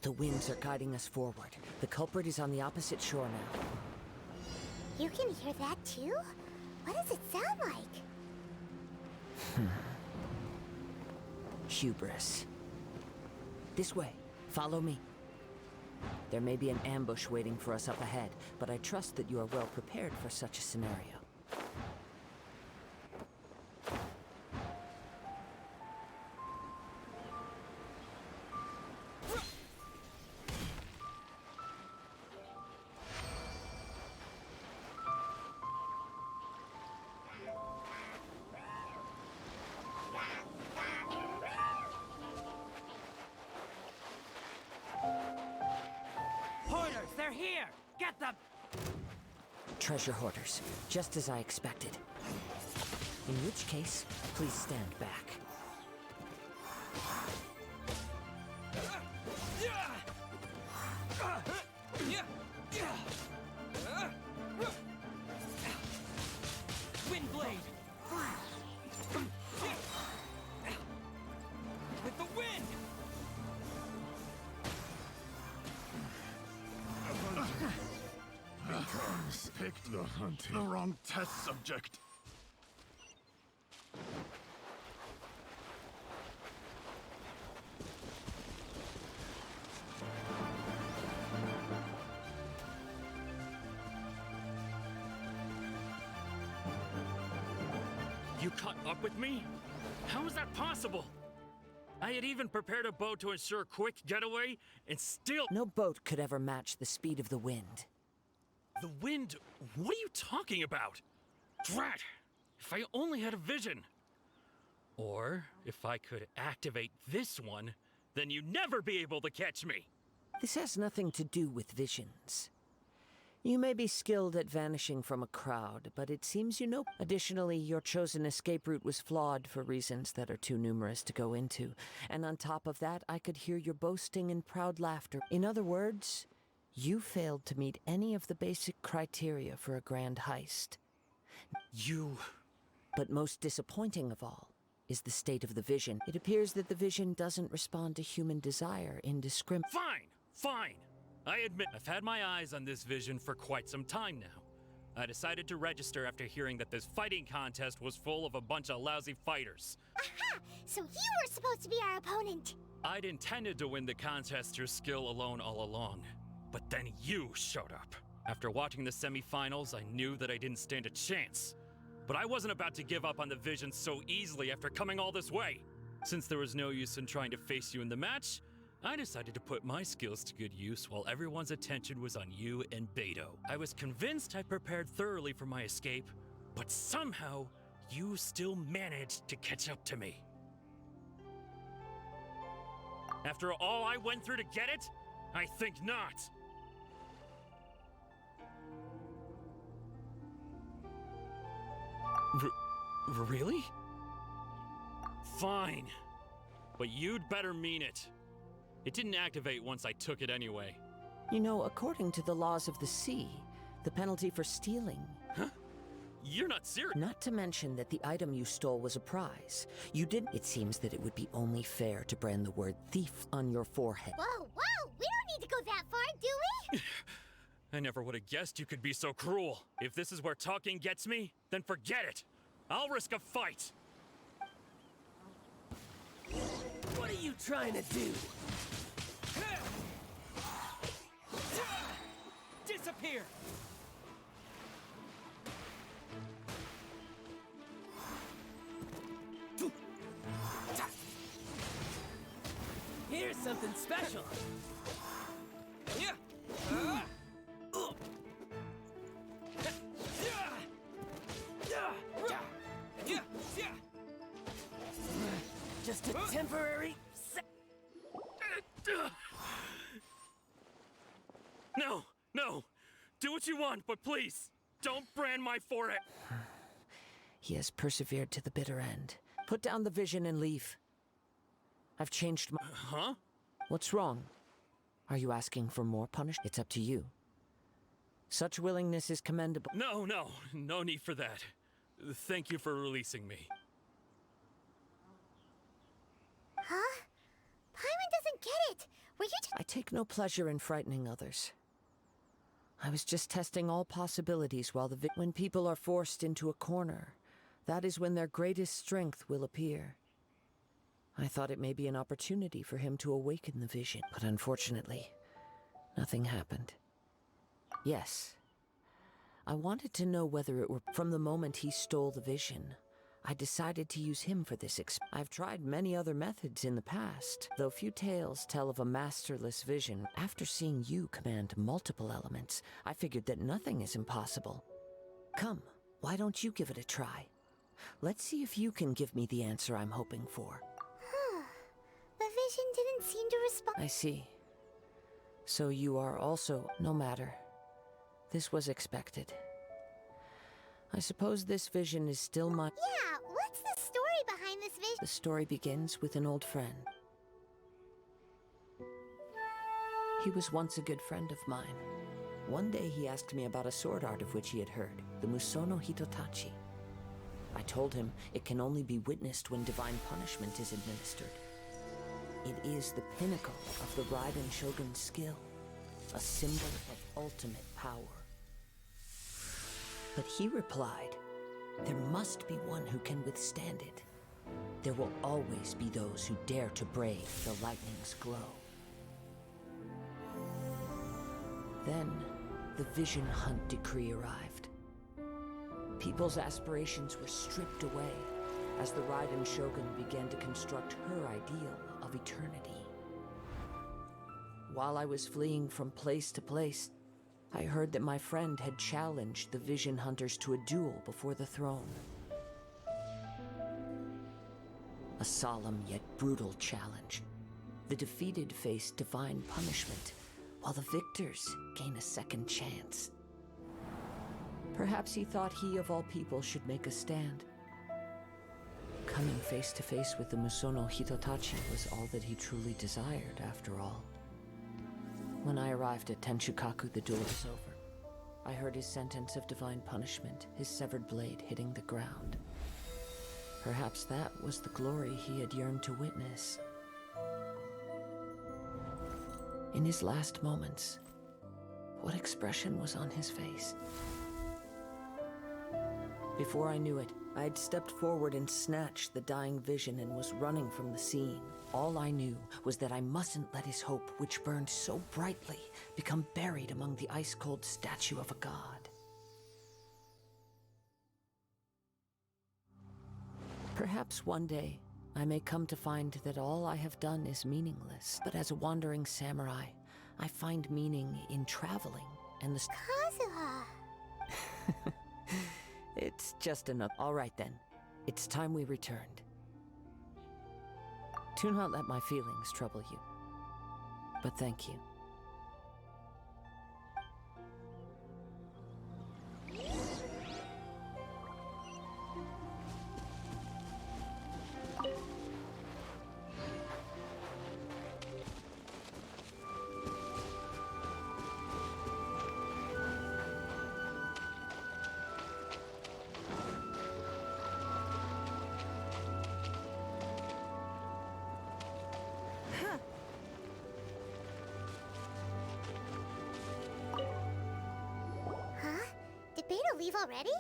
The winds are guiding us forward. The culprit is on the opposite shore now. You can hear that too? What does it sound like? Hubris. This way. Follow me. There may be an ambush waiting for us up ahead, but I trust that you are well prepared for such a scenario. They're here! Get them! Treasure hoarders, just as I expected. In which case, please stand back. Windblade! With the wind! Beacons picked the wrong test subject. You caught up with me? How is that possible? I had even prepared a boat to ensure a quick getaway, and still— No boat could ever match the speed of the wind. The wind? What are you talking about? Drat! If I only had a vision. Or, if I could activate this one, then you'd never be able to catch me! This has nothing to do with visions. You may be skilled at vanishing from a crowd, but it seems you know. Additionally, your chosen escape route was flawed for reasons that are too numerous to go into. And on top of that, I could hear your boasting and proud laughter. In other words, you failed to meet any of the basic criteria for a grand heist. You— But most disappointing of all is the state of the vision. It appears that the vision doesn't respond to human desire indiscriminately. Fine! Fine! I admit I've had my eyes on this vision for quite some time now. I decided to register after hearing that this fighting contest was full of a bunch of lousy fighters. Aha! So you were supposed to be our opponent! I'd intended to win the contest through skill alone all along. But then you showed up. After watching the semifinals, I knew that I didn't stand a chance. But I wasn't about to give up on the vision so easily after coming all this way. Since there was no use in trying to face you in the match, I decided to put my skills to good use while everyone's attention was on you and Beto. I was convinced I prepared thoroughly for my escape, but somehow, you still managed to catch up to me. After all I went through to get it? I think not. Really? Fine. But you'd better mean it. It didn't activate once I took it anyway. You know, according to the laws of the sea, the penalty for stealing— Huh? You're not serious. Not to mention that the item you stole was a prize. You didn't— It seems that it would be only fair to brand the word thief on your forehead. Whoa, whoa! We don't need to go that far, do we? I never would have guessed you could be so cruel. If this is where talking gets me, then forget it. I'll risk a fight. What are you trying to do? Disappear! Here's something special. Just a temporary No, no. Do what you want, but please, don't brand my forehead. He has persevered to the bitter end. Put down the vision and leave. I've changed my— Huh? What's wrong? Are you asking for more punishment? It's up to you. Such willingness is commendable. No need for that. Thank you for releasing me. Huh? Paimon doesn't get it. Were you I take no pleasure in frightening others. I was just testing all possibilities while when people are forced into a corner, that is when their greatest strength will appear. I thought it may be an opportunity for him to awaken the vision, but unfortunately, nothing happened. Yes, I wanted to know whether it were from the moment he stole the vision. I decided to use him for this I've tried many other methods in the past, though few tales tell of a masterless vision. After seeing you command multiple elements, I figured that nothing is impossible. Come, why don't you give it a try? Let's see if you can give me the answer I'm hoping for. The vision didn't seem to respond. I see. So you are also... No matter. This was expected. I suppose this vision is still my... Yeah, what's the story behind this vision? The story begins with an old friend. He was once a good friend of mine. One day he asked me about a sword art of which he had heard, the Musono Hitotachi. I told him it can only be witnessed when divine punishment is administered. It is the pinnacle of the Raiden Shogun's skill, a symbol of ultimate power. But he replied, there must be one who can withstand it. There will always be those who dare to brave the lightning's glow. Then, the Vision Hunt decree arrived. People's aspirations were stripped away as the Raiden Shogun began to construct her ideal of eternity. While I was fleeing from place to place, I heard that my friend had challenged the Vision Hunters to a duel before the throne. A solemn yet brutal challenge. The defeated face divine punishment, while the victors gain a second chance. Perhaps he thought he of all people should make a stand. Coming face to face with the Musono Hitotachi was all that he truly desired, after all. When I arrived at Tenshukaku, the duel was over. I heard his sentence of divine punishment, his severed blade hitting the ground. Perhaps that was the glory he had yearned to witness. In his last moments, what expression was on his face? Before I knew it, I had stepped forward and snatched the dying vision and was running from the scene. All I knew was that I mustn't let his hope, which burned so brightly, become buried among the ice-cold statue of a god. Perhaps one day, I may come to find that all I have done is meaningless. But as a wandering samurai, I find meaning in traveling and the... Kazuha! It's just enough. All right then. It's time we returned. Do not let my feelings trouble you. But thank you. Did Beta leave already?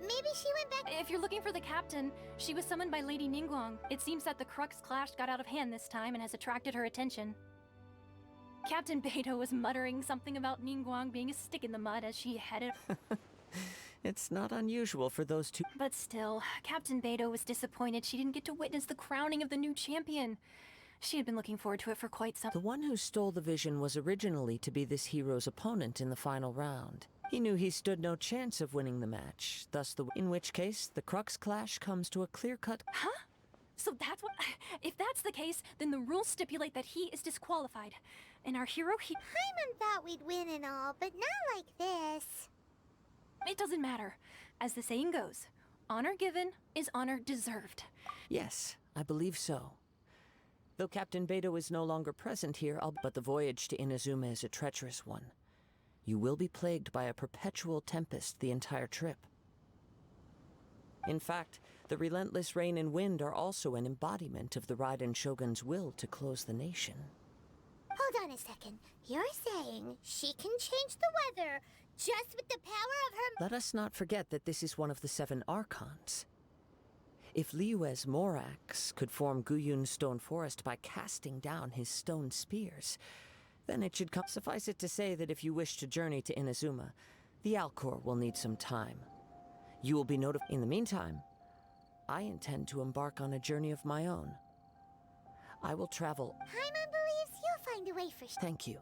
Maybe she went back. If you're looking for the captain, she was summoned by Lady Ningguang. It seems that the Crux clash got out of hand this time and has attracted her attention. Captain Beto was muttering something about Ningguang being a stick in the mud as she headed... It's not unusual for those two... But still, Captain Beto was disappointed she didn't get to witness the crowning of the new champion. She had been looking forward to it for quite some... The one who stole the vision was originally to be this hero's opponent in the final round. He knew he stood no chance of winning the match, in which case, the Crux clash comes to a clear-cut... Huh? So that's what... If that's the case, then the rules stipulate that he is disqualified. And our hero, Paimon thought we'd win and all, but not like this. It doesn't matter. As the saying goes, honor given is honor deserved. Yes, I believe so. Though Captain Beto is no longer present here, but the voyage to Inazuma is a treacherous one. You will be plagued by a perpetual tempest the entire trip. In fact, the relentless rain and wind are also an embodiment of the Raiden Shogun's will to close the nation. Hold on a second. You're saying she can change the weather just with the power of her... Let us not forget that this is one of the 7 Archons. If Liyue's Morax could form Guyun's stone forest by casting down his stone spears, then it should suffice it to say that if you wish to journey to Inazuma, the Alcor will need some time. You will be notified. In the meantime, I intend to embark on a journey of my own. I will travel. Paimon believes you'll find a way for... Thank you.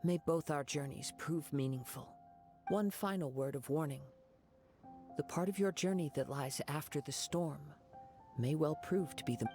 May both our journeys prove meaningful. One final word of warning. The part of your journey that lies after the storm may well prove to be the...